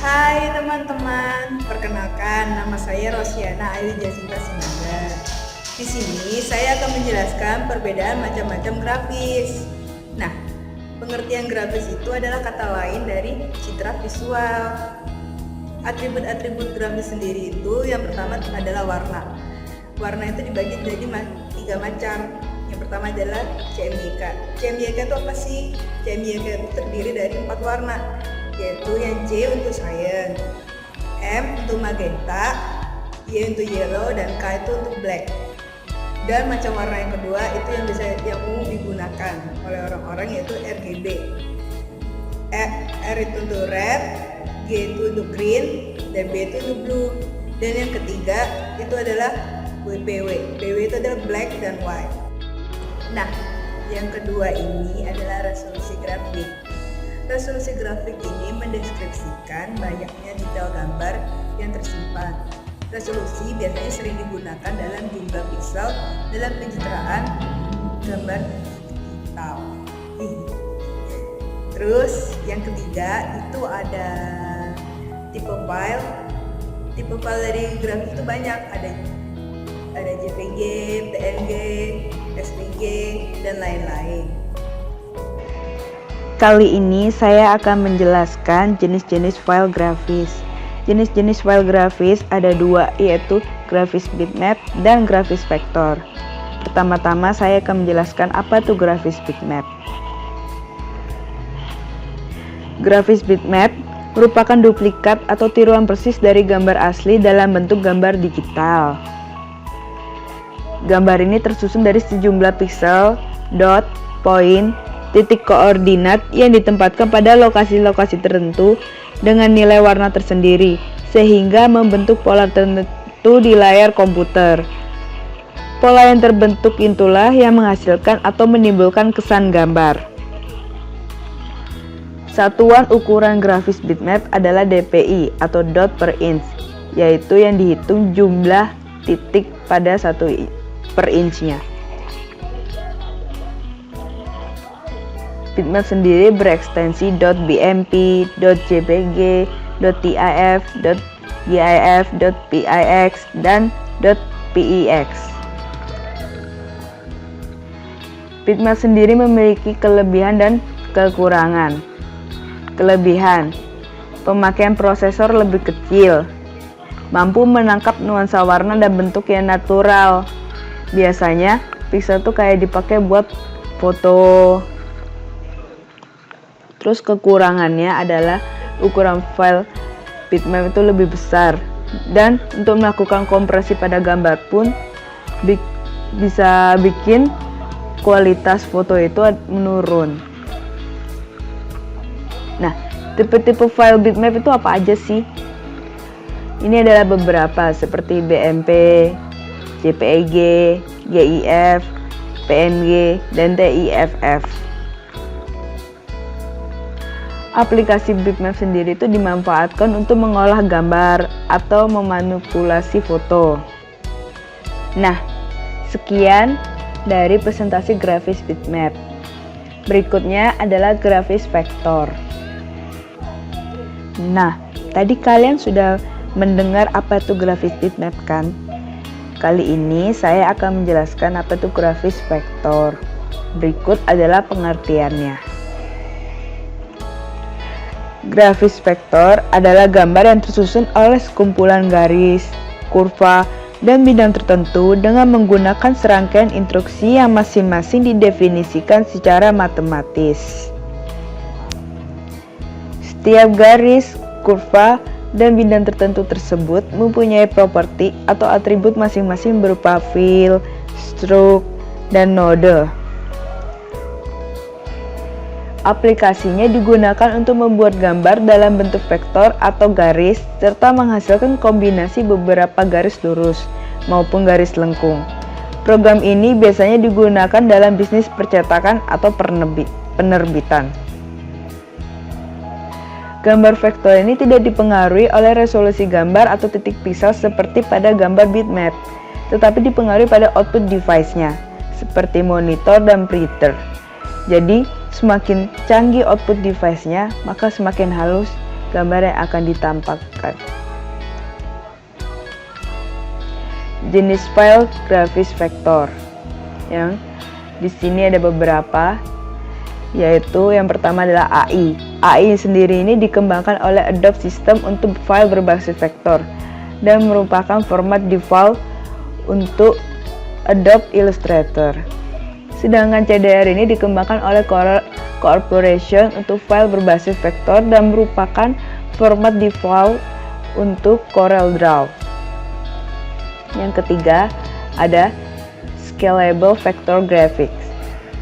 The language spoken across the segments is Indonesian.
Hai teman-teman, perkenalkan nama saya Rosiana Ayu Jasinta Simaga. Di sini saya akan menjelaskan perbedaan macam-macam grafis. Nah, pengertian grafis itu adalah kata lain dari citra visual. Atribut-atribut grafis sendiri itu yang pertama adalah warna. Warna itu dibagi jadi 3 macam. Yang pertama adalah CMYK. CMYK itu apa sih? CMYK itu terdiri dari 4 warna, yaitu yang C untuk cyan, M untuk magenta, Y untuk yellow, dan K itu untuk black. Dan macam warna yang kedua itu yang umum digunakan oleh orang-orang, yaitu RGB. R itu untuk red, G itu untuk green, dan B itu untuk blue. Dan yang ketiga itu adalah WPW. PW itu adalah black dan white. Nah, yang kedua ini adalah resolusi grafik. Resolusi grafik ini mendeskripsikan banyaknya detail gambar yang tersimpan. Resolusi biasanya sering digunakan dalam jumlah piksel dalam pencitraan gambar digital. Terus yang ketiga itu ada tipe file. Tipe file dari grafik itu banyak, ada JPG, PNG, SVG, dan lain-lain. Kali ini saya akan menjelaskan jenis-jenis file grafis. Jenis-jenis file grafis ada 2, yaitu grafis bitmap dan grafis vektor. Pertama-tama saya akan menjelaskan apa itu grafis bitmap. Grafis bitmap merupakan duplikat atau tiruan persis dari gambar asli dalam bentuk gambar digital. Gambar ini tersusun dari sejumlah piksel, dot, point, titik koordinat yang ditempatkan pada lokasi-lokasi tertentu dengan nilai warna tersendiri, sehingga membentuk pola tertentu di layar komputer. Pola yang terbentuk itulah yang menghasilkan atau menimbulkan kesan gambar. Satuan ukuran grafis bitmap adalah DPI atau dot per inch, yaitu yang dihitung jumlah titik pada 1 per inchnya. Bitmap sendiri berekstensi .bmp, .jpg, .tif, .gif, .pix, dan .pix. Bitmap sendiri memiliki kelebihan dan kekurangan. Kelebihan: pemakaian prosesor lebih kecil, mampu menangkap nuansa warna dan bentuk yang natural. Biasanya piksel tuh kayak dipakai buat foto. Terus kekurangannya adalah ukuran file bitmap itu lebih besar, dan untuk melakukan kompresi pada gambar pun bisa bikin kualitas foto itu menurun. Nah, tipe-tipe file bitmap itu apa aja sih? Ini adalah beberapa seperti BMP, JPEG, GIF, PNG, dan TIFF. Aplikasi bitmap sendiri itu dimanfaatkan untuk mengolah gambar atau memanipulasi foto. Nah, sekian dari presentasi grafis bitmap. Berikutnya adalah grafis vektor. Nah, tadi kalian sudah mendengar apa itu grafis bitmap kan? Kali ini saya akan menjelaskan apa itu grafis vektor. Berikut adalah pengertiannya. Grafis vektor adalah gambar yang tersusun oleh sekumpulan garis, kurva, dan bidang tertentu dengan menggunakan serangkaian instruksi yang masing-masing didefinisikan secara matematis. Setiap garis, kurva, dan bidang tertentu tersebut mempunyai properti atau atribut masing-masing berupa fill, stroke, dan node. Aplikasinya digunakan untuk membuat gambar dalam bentuk vektor atau garis, serta menghasilkan kombinasi beberapa garis lurus maupun garis lengkung. Program ini biasanya digunakan dalam bisnis percetakan atau penerbitan. Gambar vektor ini tidak dipengaruhi oleh resolusi gambar atau titik piksel seperti pada gambar bitmap, tetapi dipengaruhi pada output device-nya, seperti monitor dan printer. Jadi, semakin canggih output device-nya, maka semakin halus gambar yang akan ditampakkan. Jenis file grafis vektor yang di sini ada beberapa, yaitu yang pertama adalah AI. AI sendiri ini dikembangkan oleh Adobe System untuk file berbasis vektor dan merupakan format default untuk Adobe Illustrator. Sedangkan CDR ini dikembangkan oleh Corporation untuk file berbasis vektor dan merupakan format default untuk CorelDRAW. Yang ketiga ada Scalable Vector Graphics,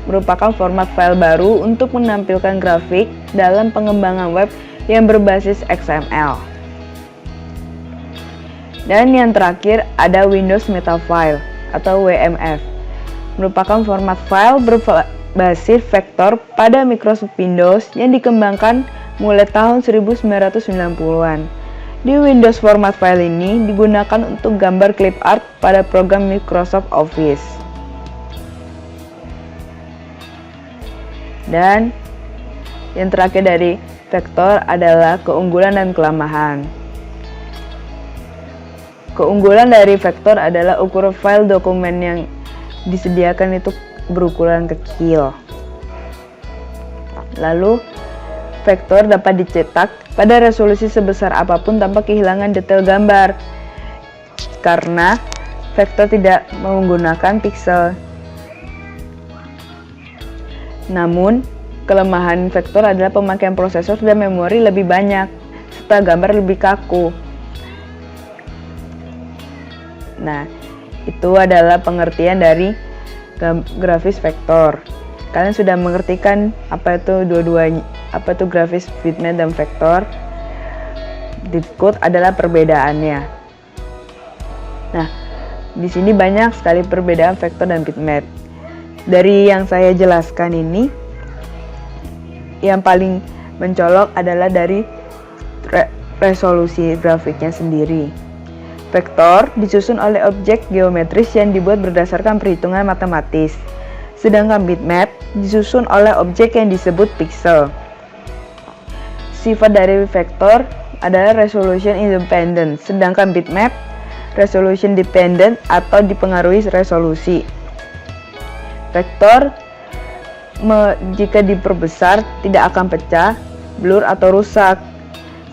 merupakan format file baru untuk menampilkan grafik dalam pengembangan web yang berbasis XML. Dan yang terakhir ada Windows Metafile atau WMF, merupakan format file berbasis vektor pada Microsoft Windows yang dikembangkan mulai tahun 1990-an. Di Windows format file ini digunakan untuk gambar clip art pada program Microsoft Office. Dan yang terakhir dari vektor adalah keunggulan dan kelemahan. Keunggulan dari vektor adalah ukuran file dokumen yang disediakan itu berukuran kecil. Lalu, vektor dapat dicetak pada resolusi sebesar apapun tanpa kehilangan detail gambar, karena vektor tidak menggunakan piksel. Namun, kelemahan vektor adalah pemakaian prosesor dan memori lebih banyak, serta gambar lebih kaku. Nah, itu adalah pengertian dari grafis vektor. Kalian sudah mengerti kan apa itu dua-duanya, apa itu grafis bitmap dan vektor? Decode adalah perbedaannya. Nah, di sini banyak sekali perbedaan vektor dan bitmap. Dari yang saya jelaskan ini, yang paling mencolok adalah dari resolusi grafiknya sendiri. Vektor disusun oleh objek geometris yang dibuat berdasarkan perhitungan matematis. Sedangkan bitmap disusun oleh objek yang disebut pixel. Sifat dari vektor adalah resolution independent, sedangkan bitmap resolution dependent atau dipengaruhi resolusi. Vektor jika diperbesar tidak akan pecah, blur atau rusak.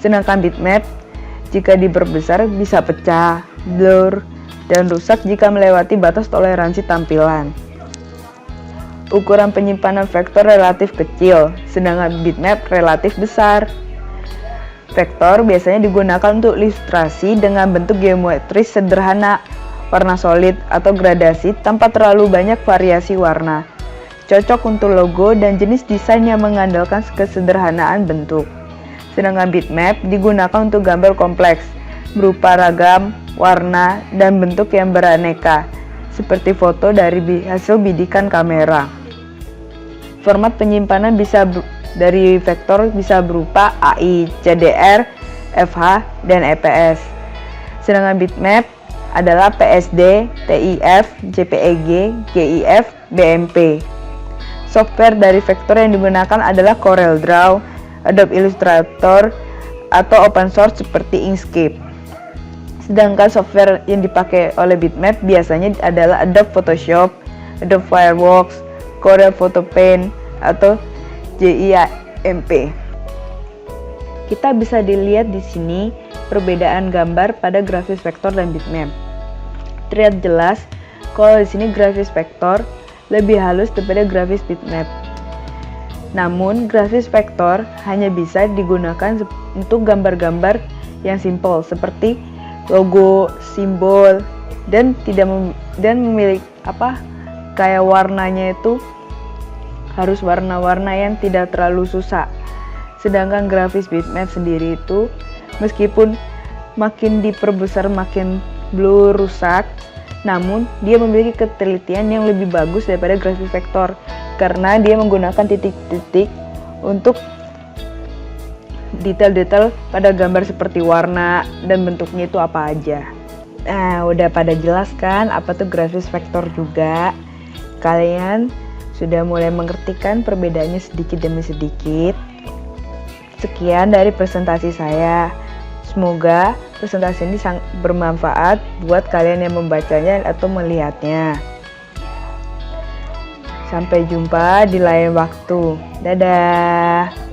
Sedangkan bitmap jika diperbesar bisa pecah, blur, dan rusak jika melewati batas toleransi tampilan. Ukuran penyimpanan vektor relatif kecil, sedangkan bitmap relatif besar. Vektor biasanya digunakan untuk ilustrasi dengan bentuk geometris sederhana, warna solid atau gradasi tanpa terlalu banyak variasi warna. Cocok untuk logo dan jenis desain yang mengandalkan kesederhanaan bentuk. Sedangkan bitmap digunakan untuk gambar kompleks, berupa ragam, warna, dan bentuk yang beraneka, seperti foto dari hasil bidikan kamera. Format penyimpanan dari vektor bisa berupa AI, CDR, FH, dan EPS. Sedangkan bitmap adalah PSD, TIF, JPEG, GIF, BMP. Software dari vektor yang digunakan adalah CorelDRAW, Adobe Illustrator, atau open source seperti Inkscape. Sedangkan software yang dipakai oleh bitmap biasanya adalah Adobe Photoshop, Adobe Fireworks, Corel Photo Paint, atau GIMP. Kita bisa dilihat di sini perbedaan gambar pada grafis vektor dan bitmap. Terlihat jelas kalau di sini grafis vektor lebih halus daripada grafis bitmap. Namun, grafis vektor hanya bisa digunakan untuk gambar-gambar yang simpel seperti logo, simbol, dan memiliki kayak warnanya itu harus warna-warna yang tidak terlalu susah. Sedangkan grafis bitmap sendiri itu meskipun makin diperbesar makin blur, rusak, namun dia memiliki ketelitian yang lebih bagus daripada grafis vektor karena dia menggunakan titik-titik untuk detail-detail pada gambar seperti warna dan bentuknya itu apa aja. Nah, udah pada jelas kan apa tuh grafis vektor juga? Kalian sudah mulai mengerti kan perbedaannya sedikit demi sedikit? Sekian dari presentasi saya. Semoga presentasi ini sangat bermanfaat buat kalian yang membacanya atau melihatnya. Sampai jumpa di lain waktu. Dadah.